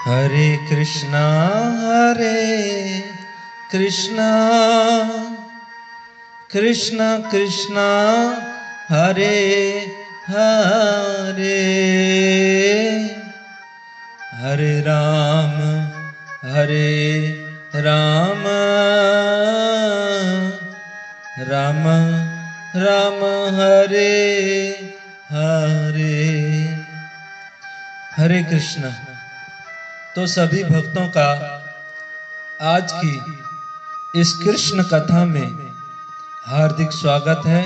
हरे कृष्णा कृष्णा कृष्णा कृष्णा हरे हरे हरे राम राम राम राम हरे हरे। हरे कृष्णा। तो सभी भक्तों का आज की इस कृष्ण कथा में हार्दिक स्वागत है।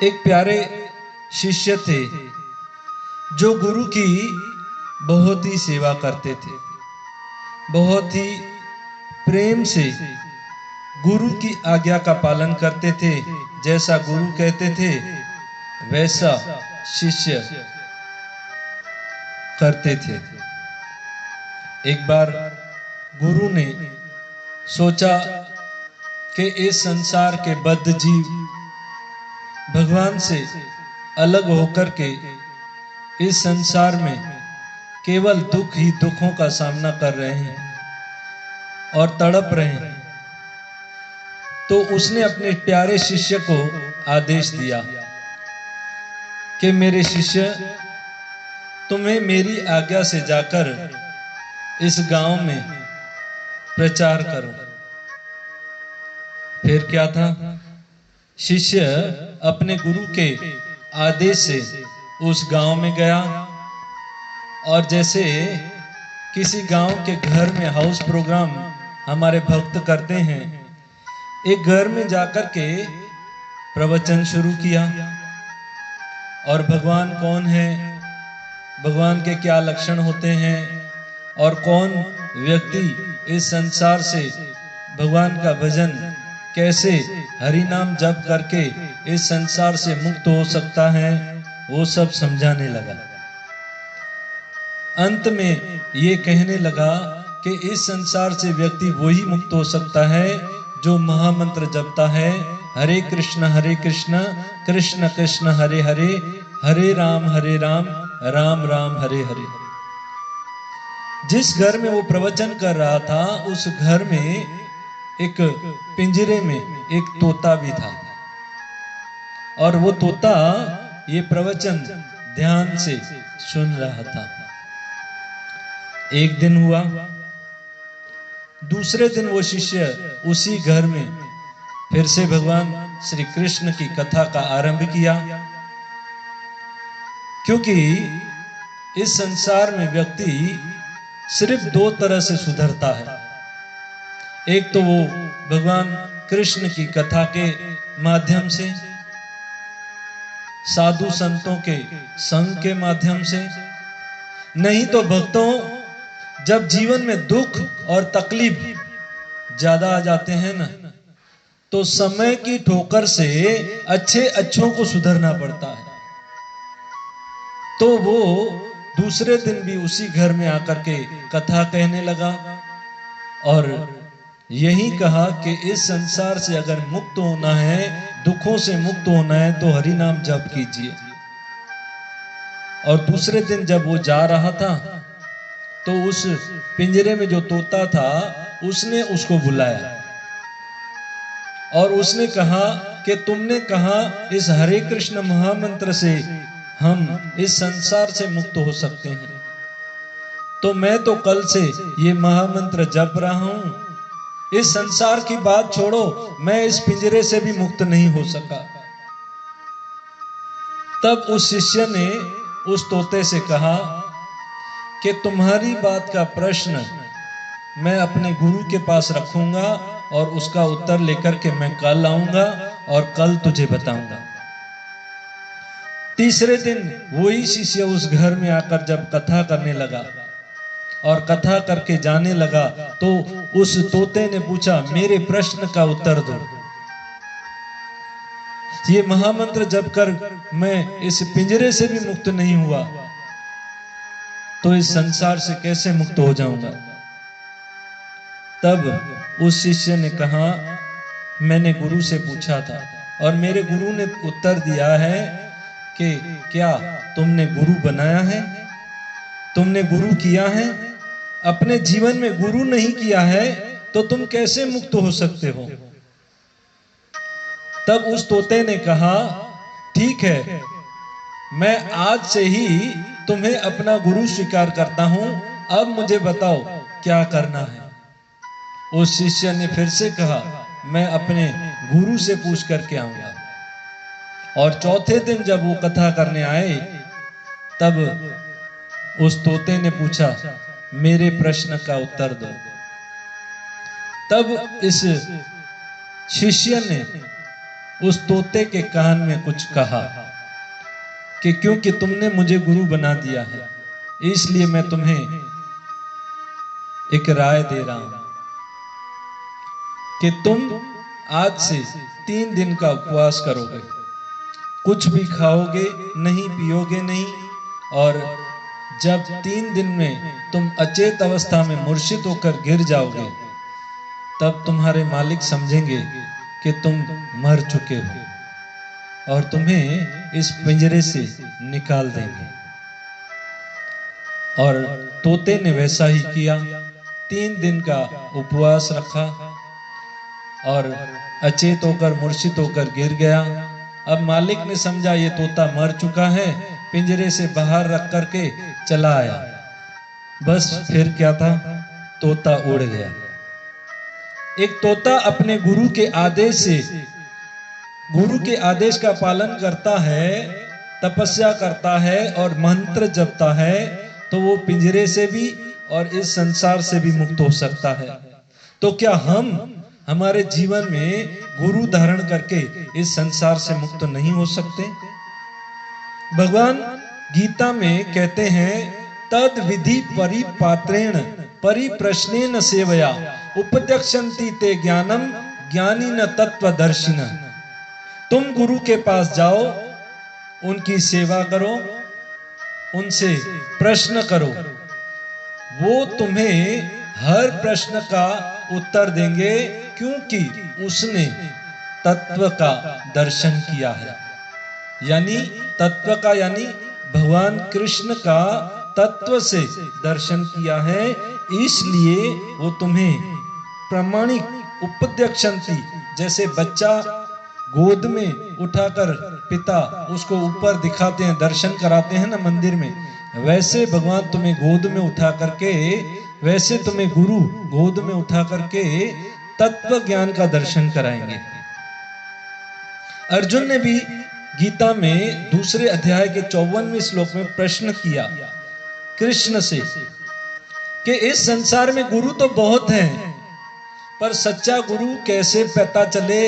एक प्यारे शिष्य थे जो गुरु की बहुत ही सेवा करते थे, बहुत ही प्रेम से गुरु की आज्ञा का पालन करते थे। जैसा गुरु कहते थे वैसा शिष्य करते थे। एक बार गुरु ने सोचा कि इस संसार के बद्ध जीव भगवान से अलग होकर के इस संसार में केवल दुख ही दुखों का सामना कर रहे हैं और तड़प रहे हैं। तो उसने अपने प्यारे शिष्य को आदेश दिया कि मेरे शिष्य, तुम्हें मेरी आज्ञा से जाकर इस गांव में प्रचार करो। फिर क्या था, शिष्य अपने गुरु के आदेश से उस गांव में गया और जैसे किसी गांव के घर में हाउस प्रोग्राम हमारे भक्त करते हैं, एक घर में जाकर के प्रवचन शुरू किया और भगवान कौन है, भगवान के क्या लक्षण होते हैं और कौन व्यक्ति इस संसार से भगवान का भजन कैसे हरि नाम जप करके इस संसार से मुक्त हो सकता है, वो सब समझाने लगा। अंत में ये कहने लगा कि इस संसार से व्यक्ति वही मुक्त हो सकता है जो महामंत्र जपता है, हरे कृष्ण कृष्ण कृष्ण हरे हरे, हरे राम राम राम हरे हरे। जिस घर में वो प्रवचन कर रहा था उस घर में एक पिंजरे में एक तोता भी था और वो तोता ये प्रवचन ध्यान से सुन रहा था। एक दिन हुआ, दूसरे दिन वो शिष्य उसी घर में फिर से भगवान श्री कृष्ण की कथा का आरंभ किया, क्योंकि इस संसार में व्यक्ति सिर्फ दो तरह से सुधरता है। एक तो वो भगवान कृष्ण की कथा के माध्यम से, साधु संतों के संग के माध्यम से, नहीं तो भक्तों जब जीवन में दुख और तकलीफ ज्यादा आ जाते हैं ना, तो समय की ठोकर से अच्छों को सुधरना पड़ता है। तो वो दूसरे दिन भी उसी घर में आकर के कथा कहने लगा और यही कहा कि इस संसार से अगर मुक्त होना है, दुखों से मुक्त होना है, तो हरि नाम जप कीजिए। और दूसरे दिन जब वो जा रहा था तो उस पिंजरे में जो तोता था उसने उसको बुलाया और उसने कहा कि तुमने कहा इस हरे कृष्ण महामंत्र से हम इस संसार से मुक्त हो सकते हैं, तो मैं तो कल से ये महामंत्र जप रहा हूं। इस संसार की बात छोड़ो, मैं इस पिंजरे से भी मुक्त नहीं हो सका। तब उस शिष्य ने उस तोते से कहा कि तुम्हारी बात का प्रश्न मैं अपने गुरु के पास रखूंगा और उसका उत्तर लेकर के मैं कल आऊंगा और कल तुझे बताऊंगा। तीसरे दिन वही शिष्य उस घर में आकर जब कथा करने लगा और कथा करके जाने लगा तो उस तोते ने पूछा, मेरे प्रश्न का उत्तर दो। ये महामंत्र जप कर मैं इस पिंजरे से भी मुक्त नहीं हुआ, तो इस संसार से कैसे मुक्त हो जाऊंगा। तब उस शिष्य ने कहा, मैंने गुरु से पूछा था और मेरे गुरु ने उत्तर दिया है कि क्या तुमने गुरु बनाया है? तुमने गुरु किया है, अपने जीवन में गुरु नहीं किया है तो तुम कैसे मुक्त हो सकते हो? तब उस तोते ने कहा, ठीक है, मैं आज से ही तुम्हें अपना गुरु स्वीकार करता हूं, अब मुझे बताओ क्या करना है। उस शिष्य ने फिर से कहा, मैं अपने गुरु से पूछ करके आऊंगा। और चौथे दिन जब वो कथा करने आए, तब उस तोते ने पूछा, मेरे प्रश्न का उत्तर दो। तब इस शिष्य ने उस तोते के कान में कुछ कहा कि क्योंकि तुमने मुझे गुरु बना दिया है, इसलिए मैं तुम्हें एक राय दे रहा हूं कि तुम आज से 3 दिन का उपवास करोगे, कुछ भी खाओगे नहीं, पियोगे नहीं, और जब 3 दिन में तुम अचेत अवस्था में मूर्छित होकर गिर जाओगे, तब तुम्हारे मालिक समझेंगे कि तुम मर चुके हो और तुम्हें इस पिंजरे से निकाल देंगे। और तोते ने वैसा ही किया, 3 दिन का उपवास रखा और अचेत होकर मूर्छित होकर गिर गया। अब मालिक ने समझा ये तोता मर चुका है, पिंजरे से बाहर रख करके चला आया। बस फिर क्या था, तोता उड़ गया। एक तोता अपने गुरु के आदेश का पालन करता है, तपस्या करता है और मंत्र जपता है, तो वो पिंजरे से भी और इस संसार से भी मुक्त हो सकता है। तो क्या हम हमारे जीवन में गुरु धारण करके इस संसार से मुक्त नहीं हो सकते? भगवान गीता में कहते हैं, तद विधि परिपात्रेण परिप्रश्नेन सेवया उपदेक्षन्ति ते ज्ञानम ज्ञानिन तत्वदर्शिन। तुम गुरु के पास जाओ, उनकी सेवा करो, उनसे प्रश्न करो, वो तुम्हें हर प्रश्न का उत्तर देंगे, क्योंकि उसने तत्व का दर्शन किया है। यानी तत्व का यानी भगवान कृष्ण का तत्व से दर्शन किया है, इसलिए वो तुम्हें प्रामाणिक उपदेक्षन्ति, जैसे बच्चा गोद में उठाकर पिता उसको ऊपर दिखाते हैं, दर्शन कराते हैं ना मंदिर में, वैसे भगवान तुम्हें गोद में उठा करके, वैसे तुम्हें गुरु गोद में उठा करके तत्व ज्ञान का दर्शन कराएंगे। अर्जुन ने भी गीता में 2 अध्याय के 54वें श्लोक में प्रश्न किया कृष्ण से कि इस संसार में गुरु तो बहुत हैं, पर सच्चा गुरु कैसे पता चले,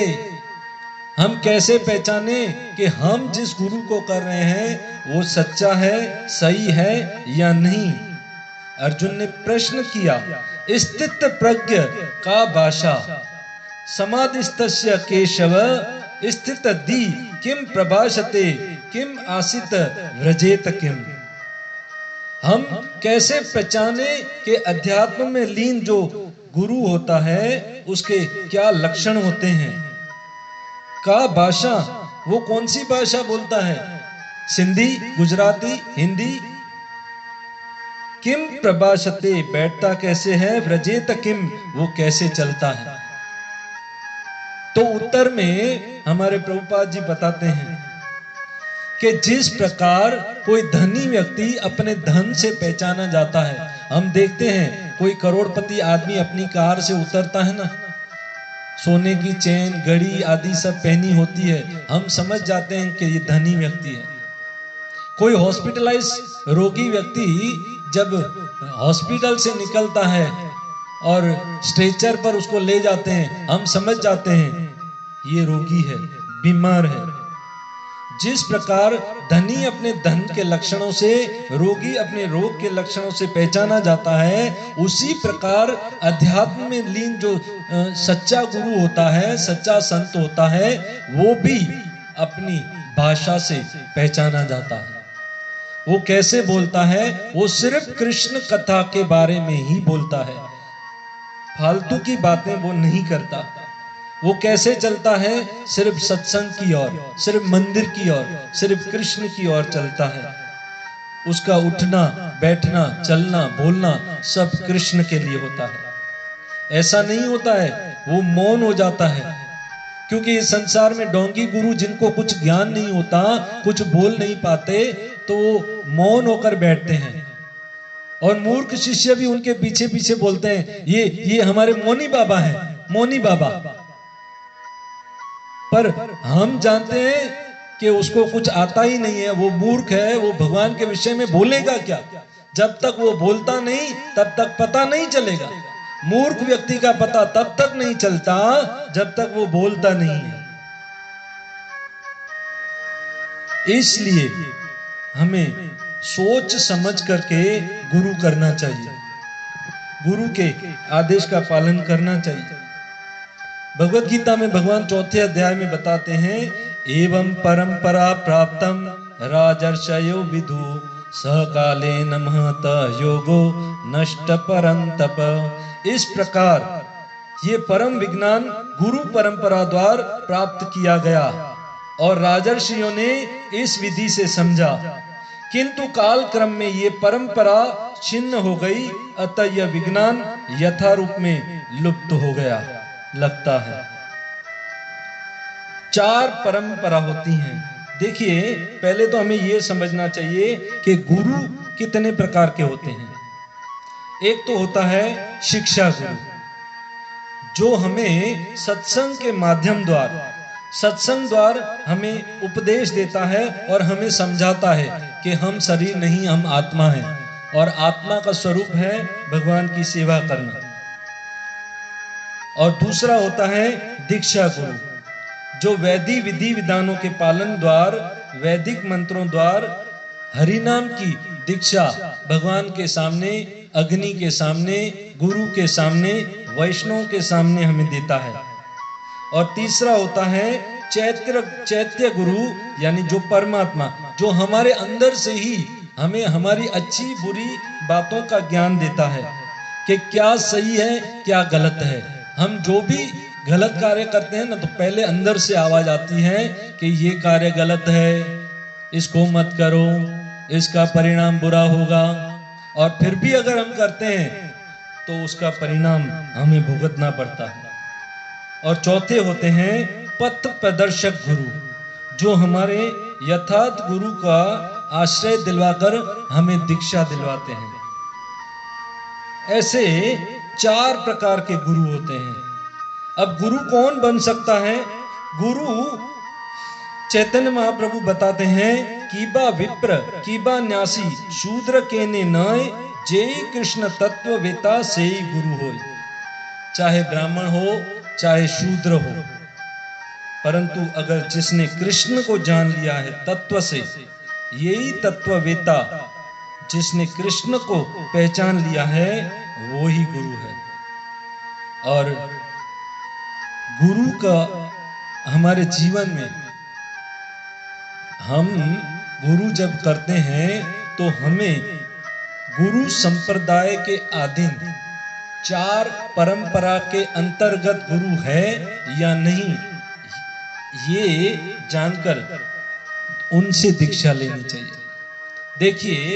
हम कैसे पहचाने कि हम जिस गुरु को कर रहे हैं वो सच्चा है, सही है या नहीं? अर्जुन ने प्रश्न किया, स्थित प्रज्ञ का भाषा समाधिस्तस्य केशव स्थित दी किम प्रभाषते किम आसित व्रजेत किम। हम कैसे पहचाने कि अध्यात्म में लीन जो गुरु होता है उसके क्या लक्षण होते हैं? का भाषा, वो कौन सी भाषा बोलता है? सिंधी, गुजराती, हिंदी? किम प्रभाषते, बैठता कैसे है? व्रजेत किम, वो कैसे चलता है? तो उत्तर में हमारे प्रभुपाद जी बताते हैं कि जिस प्रकार कोई धनी व्यक्ति अपने धन से पहचाना जाता है, हम देखते हैं कोई करोड़पति आदमी अपनी कार से उतरता है ना, सोने की चेन, घड़ी आदि सब पहनी होती है, हम समझ जाते हैं कि ये धनी व्यक्ति है। कोई हॉस्पिटलाइज रोगी व्यक्ति जब हॉस्पिटल से निकलता है और स्ट्रेचर पर उसको ले जाते हैं, हम समझ जाते हैं ये रोगी है, बीमार है। जिस प्रकार धनी अपने धन के लक्षणों से, रोगी अपने रोग के लक्षणों से पहचाना जाता है, उसी प्रकार अध्यात्म में लीन जो सच्चा गुरु होता है, सच्चा संत होता है, वो भी अपनी भाषा से पहचाना जाता है। वो कैसे बोलता है? वो सिर्फ कृष्ण कथा के बारे में ही बोलता है, फालतू की बातें वो नहीं करता। वो कैसे चलता है? सिर्फ सत्संग की ओर, सिर्फ मंदिर की ओर, सिर्फ कृष्ण की ओर चलता है। उसका उठना बैठना चलना बोलना सब कृष्ण के लिए होता है। ऐसा नहीं होता है वो मौन हो जाता है, क्योंकि इस संसार में डोंगी गुरु जिनको कुछ ज्ञान नहीं होता, कुछ बोल नहीं पाते, तो वो मौन होकर बैठते हैं और मूर्ख शिष्य भी उनके पीछे पीछे बोलते हैं ये हमारे मौनी बाबा हैं, मौनी बाबा। पर हम जानते हैं कि उसको कुछ आता ही नहीं है, वो मूर्ख है, वो भगवान के विषय में बोलेगा क्या? जब तक वो बोलता नहीं तब तक पता नहीं चलेगा। मूर्ख व्यक्ति का पता तब तक नहीं चलता जब तक वो बोलता नहीं है। इसलिए हमें सोच समझ करके गुरु करना चाहिए, गुरु के आदेश का पालन करना चाहिए। भगवत गीता में भगवान चौथे अध्याय में बताते हैं, एवं परंपरा प्राप्तम राजर्षयो विदु सकाले नमहत योगो नष्ट परंतप। इस प्रकार ये परम विज्ञान गुरु परंपरा द्वारा प्राप्त किया गया और राजर्षियों ने इस विधि से समझा, किंतु काल क्रम में ये परंपरा छिन्न हो गई, अतः यह विज्ञान यथा रूप में लुप्त हो गया लगता है। 4 परंपरा होती हैं। देखिए, पहले तो हमें यह समझना चाहिए कि गुरु कितने प्रकार के होते हैं। एक तो होता है शिक्षा गुरु, जो हमें सत्संग के माध्यम द्वारा, सत्संग द्वारा हमें उपदेश देता है और हमें समझाता है कि हम शरीर नहीं, हम आत्मा हैं और आत्मा का स्वरूप है भगवान की सेवा करना। और दूसरा होता है दीक्षा गुरु, जो वैदिक विधि विधानों के पालन द्वारा, वैदिक मंत्रों द्वारा हरि नाम की दीक्षा भगवान के सामने, अग्नि के सामने, गुरु के सामने, वैष्णव के सामने हमें देता है। और तीसरा होता है चैत्य गुरु, यानी जो परमात्मा, जो हमारे अंदर से ही हमें हमारी अच्छी बुरी बातों का ज्ञान देता है कि क्या सही है क्या गलत है। हम जो भी गलत कार्य करते हैं ना, तो पहले अंदर से आवाज आती है कि ये कार्य गलत है, इसको मत करो, इसका परिणाम बुरा होगा। और फिर भी अगर हम करते हैं तो उसका परिणाम हमें भुगतना पड़ता है। और चौथे होते हैं पथ प्रदर्शक गुरु, जो हमारे यथार्थ गुरु का आश्रय दिलवाकर हमें दीक्षा दिलवाते हैं। ऐसे 4 प्रकार के गुरु होते हैं। अब गुरु कौन बन सकता है? गुरु चैतन्य महाप्रभु बताते हैं, कीबा विप्र कीबा न्यासी शूद्र के ने नय, जय कृष्ण तत्व वेता से ही गुरु हो। चाहे ब्राह्मण हो चाहे शूद्र हो, परंतु अगर जिसने कृष्ण को जान लिया है तत्व से, यही तत्ववेता, जिसने कृष्ण को पहचान लिया है, वो ही गुरु है। और गुरु का हमारे जीवन में, हम गुरु जब करते हैं तो हमें गुरु संप्रदाय के अधीन 4 परंपरा के अंतर्गत गुरु है या नहीं, ये जानकर उनसे दीक्षा लेनी चाहिए। देखिए,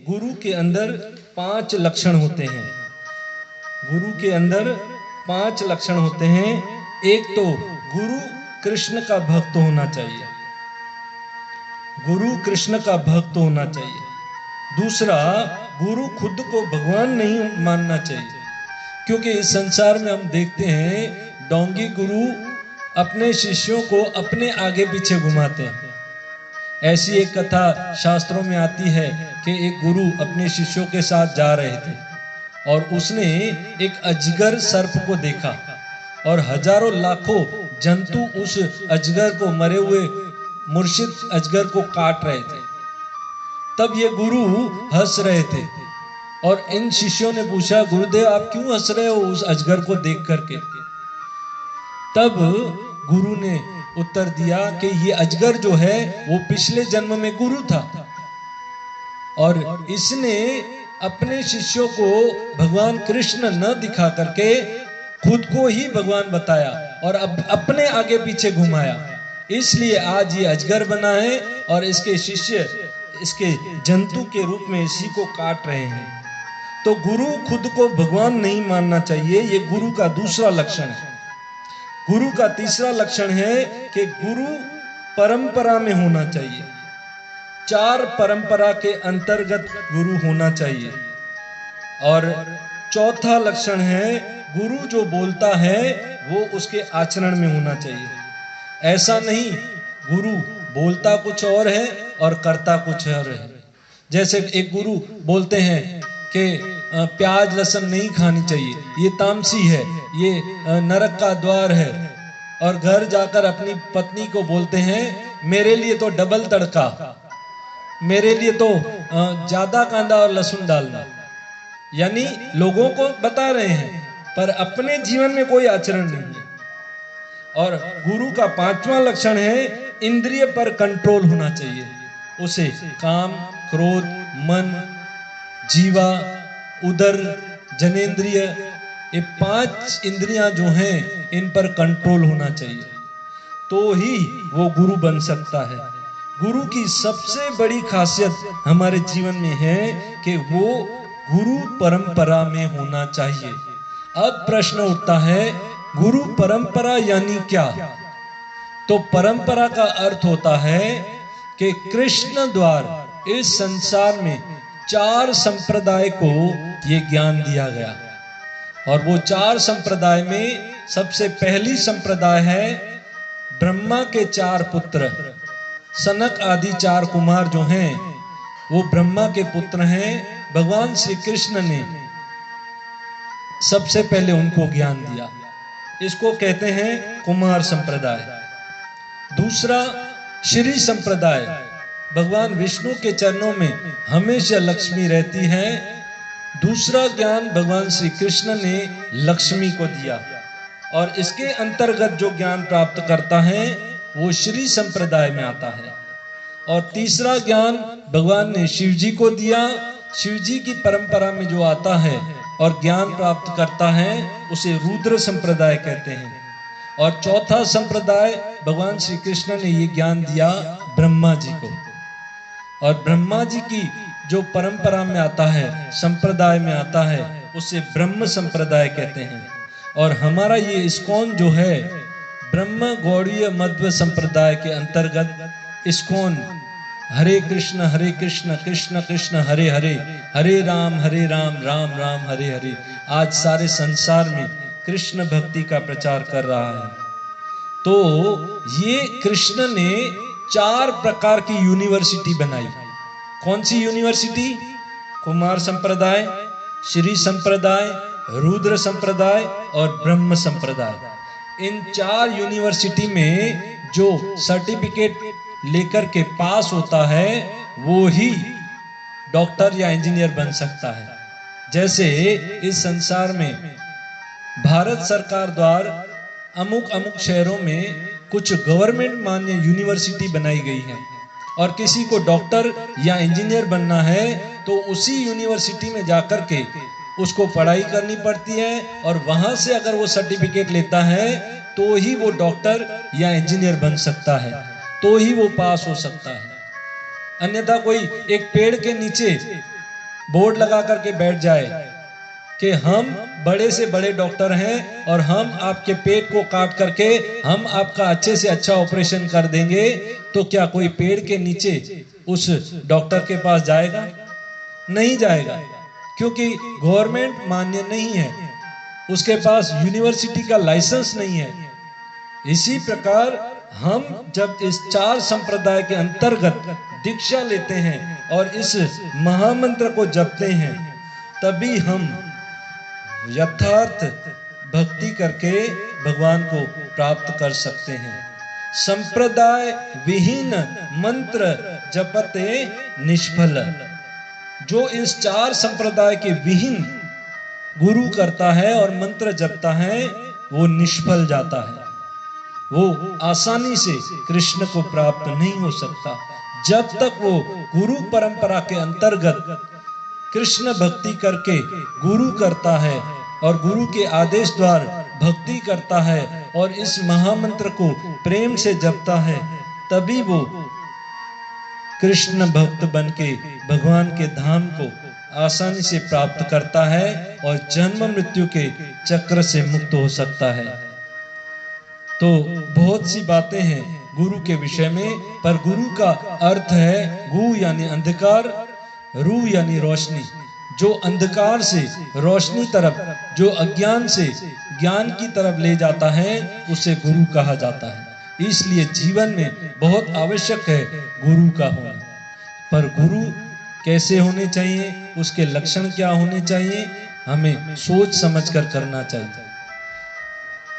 गुरु के अंदर 5 लक्षण होते हैं। गुरु के अंदर 5 लक्षण होते हैं। एक तो गुरु कृष्ण का भक्त होना चाहिए, गुरु कृष्ण का भक्त होना चाहिए। दूसरा, गुरु खुद को भगवान नहीं मानना चाहिए, क्योंकि इस संसार में हम देखते हैं डोंगी गुरु अपने शिष्यों को अपने आगे पीछे घुमाते हैं। ऐसी एक कथा शास्त्रों में आती है कि एक गुरु अपने शिष्यों के साथ जा रहे थे और उसने एक अजगर सर्प को देखा और हजारों लाखों जंतु उस अजगर को, मरे हुए मुर्शिद अजगर को काट रहे थे। तब ये गुरु हंस रहे थे और इन शिष्यों ने पूछा, गुरुदेव आप क्यों हंस रहे हो उस अजगर को देख करके? तब गुरु ने उत्तर दिया कि ये अजगर जो है वो पिछले जन्म में गुरु था और इसने अपने शिष्यों को भगवान कृष्ण न दिखा करके खुद को ही भगवान बताया और अब अपने आगे पीछे घुमाया। इसलिए आज ये अजगर बना है और इसके शिष्य इसके जंतु के रूप में इसी को काट रहे हैं। तो गुरु खुद को भगवान नहीं मानना चाहिए, ये गुरु का दूसरा लक्षण है। गुरु का तीसरा लक्षण है कि गुरु परंपरा में होना चाहिए, 4 परंपरा के अंतर्गत गुरु होना चाहिए। और चौथा लक्षण है गुरु जो बोलता है वो उसके आचरण में होना चाहिए। ऐसा नहीं गुरु बोलता कुछ और है और करता कुछ और है। जैसे एक गुरु बोलते हैं कि प्याज लहसुन नहीं खानी चाहिए, ये तामसी है, ये नरक का द्वार है, और घर जाकर अपनी पत्नी को बोलते हैं मेरे लिए तो डबल तड़का, मेरे लिए तो ज्यादा कांदा और लहसुन डालना। यानी लोगों को बता रहे हैं पर अपने जीवन में कोई आचरण नहीं है। और गुरु का 5वां लक्षण है इंद्रिय पर कंट्रोल होना चाहिए। उसे काम, क्रोध, मन, जीवा, उदर, जनेंद्रिय, ये 5 इंद्रियां जो हैं इन पर कंट्रोल होना चाहिए, तो ही वो गुरु बन सकता है। गुरु की सबसे बड़ी खासियत हमारे जीवन में है कि वो गुरु परंपरा में होना चाहिए। अब प्रश्न उठता है गुरु परंपरा यानी क्या? तो परंपरा का अर्थ होता है कि कृष्ण द्वारा इस संसार में 4 संप्रदाय को ये ज्ञान दिया गया। और वो 4 संप्रदाय में सबसे पहली संप्रदाय है ब्रह्मा के 4 पुत्र, सनक आदि 4 कुमार जो हैं वो ब्रह्मा के पुत्र हैं। भगवान श्री कृष्ण ने सबसे पहले उनको ज्ञान दिया, इसको कहते हैं कुमार संप्रदाय। दूसरा श्री संप्रदाय, भगवान विष्णु के चरणों में हमेशा लक्ष्मी रहती है। दूसरा ज्ञान भगवान श्री कृष्ण ने लक्ष्मी को दिया, और इसके अंतर्गत जो ज्ञान प्राप्त करता है वो श्री संप्रदाय में आता है। और तीसरा ज्ञान भगवान ने शिव जी को दिया, शिव जी की परंपरा में जो आता है और ज्ञान प्राप्त करता है उसे रुद्र संप्रदाय कहते हैं। और चौथा संप्रदाय भगवान श्री कृष्ण ने ये ज्ञान दिया ब्रह्मा जी को, और ब्रह्मा जी की जो परंपरा में आता है, संप्रदाय में आता है, उसे ब्रह्म संप्रदाय कहते हैं। और हमारा ये इस्कॉन जो है ब्रह्म गौड़ीय मध्व संप्रदाय के अंतर्गत इस्कॉन हरे कृष्ण कृष्ण कृष्ण हरे हरे, हरे राम राम राम हरे हरे, आज सारे संसार में कृष्ण भक्ति का प्रचार कर रहा है। तो ये कृष्ण ने 4 प्रकार की यूनिवर्सिटी बनाई। कौन सी यूनिवर्सिटी? कुमार संप्रदाय, श्री संप्रदाय, रुद्र संप्रदाय और ब्रह्म संप्रदाय। इन 4 यूनिवर्सिटी में जो सर्टिफिकेट लेकर के पास होता है वो ही डॉक्टर या इंजीनियर बन सकता है। जैसे इस संसार में भारत सरकार द्वारा अमुक अमुक शहरों में कुछ गवर्नमेंट मान्य यूनिवर्सिटी बनाई गई है, और किसी को डॉक्टर या इंजीनियर बनना है तो उसी यूनिवर्सिटी में जाकर के उसको पढ़ाई करनी पड़ती है, और वहां से अगर वो सर्टिफिकेट लेता है तो ही वो डॉक्टर या इंजीनियर बन सकता है, तो ही वो पास हो सकता है। अन्यथा कोई एक पेड़ के नीचे बोर्ड लगा करके बैठ जाए कि हम बड़े से बड़े डॉक्टर हैं और हम आपके पेट को काट करके हम आपका अच्छे से अच्छा ऑपरेशन कर देंगे, तो क्या कोई पेड़ के नीचे उस डॉक्टर के पास जाएगा? नहीं जाएगा, क्योंकि गवर्नमेंट मान्य नहीं है, उसके पास यूनिवर्सिटी का लाइसेंस नहीं है। इसी प्रकार हम जब इस 4 संप्रदाय के अंतर्गत दीक्षा लेते हैं और इस महामंत्र को जपते हैं, तभी हम यथार्थ भक्ति करके भगवान को प्राप्त कर सकते हैं। संप्रदाय विहीन मंत्र जपते निष्फल। जो इस 4 संप्रदाय के विहीन गुरु करता है और मंत्र जपता है वो निष्फल जाता है, वो आसानी से कृष्ण को प्राप्त नहीं हो सकता। जब तक वो गुरु परंपरा के अंतर्गत कृष्ण भक्ति करके गुरु करता है और गुरु के आदेश द्वारा भक्ति करता है और इस महामंत्र को प्रेम से जपता है, तभी वो कृष्ण भक्त बनके भगवान के धाम को आसानी से प्राप्त करता है और जन्म मृत्यु के चक्र से मुक्त हो सकता है। तो बहुत सी बातें हैं गुरु के विषय में, पर गुरु का अर्थ है गु यानी अंधकार, रू यानी रोशनी। जो अंधकार से रोशनी तरफ, जो अज्ञान से ज्ञान की तरफ ले जाता है, उसे गुरु कहा जाता है। इसलिए जीवन में बहुत आवश्यक है गुरु का होना। पर गुरु कैसे होने चाहिए, उसके लक्षण क्या होने चाहिए, हमें सोच समझकर करना चाहिए।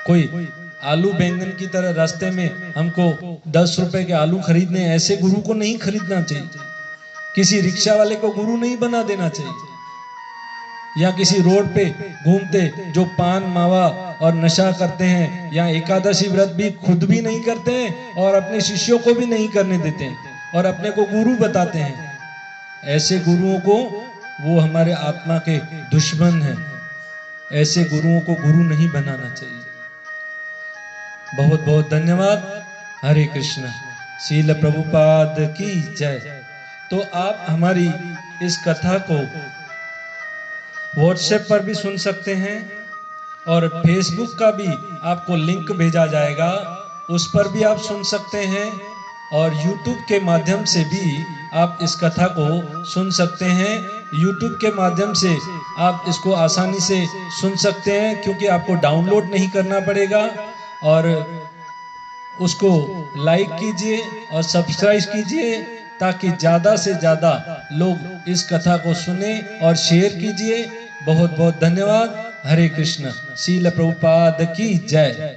कोई आलू बैंगन की तरह रास्ते में हमको 10 रुपए के आलू खरीदने, ऐसे गुरु को नहीं खरीदना चाहिए। किसी रिक्शा वाले को गुरु नहीं बना देना चाहिए। या किसी रोड पे घूमते जो पान मावा और नशा करते हैं, या एकादशी व्रत भी खुद भी नहीं करते हैं और अपने शिष्यों को भी नहीं करने देते हैं और अपने को गुरु बताते हैं, ऐसे गुरुओं को, वो हमारे आत्मा के दुश्मन हैं। ऐसे गुरुओं को गुरु नहीं बनाना चाहिए। बहुत बहुत धन्यवाद। हरे कृष्ण। श्रील प्रभुपाद की जय। तो आप हमारी इस कथा को व्हाट्सएप पर भी सुन सकते हैं और फेसबुक का भी आपको लिंक भेजा जाएगा, उस पर भी आप सुन सकते हैं। और यूट्यूब के माध्यम से भी आप इस कथा को सुन सकते हैं। यूट्यूब के माध्यम से आप इसको आसानी से सुन सकते हैं, क्योंकि आपको डाउनलोड नहीं करना पड़ेगा। और उसको लाइक कीजिए और सब्सक्राइब कीजिए, ताकि ज़्यादा से ज़्यादा लोग इस कथा को सुने और शेयर कीजिए। बहुत बहुत धन्यवाद। हरे कृष्ण। श्रील प्रभुपाद की जय।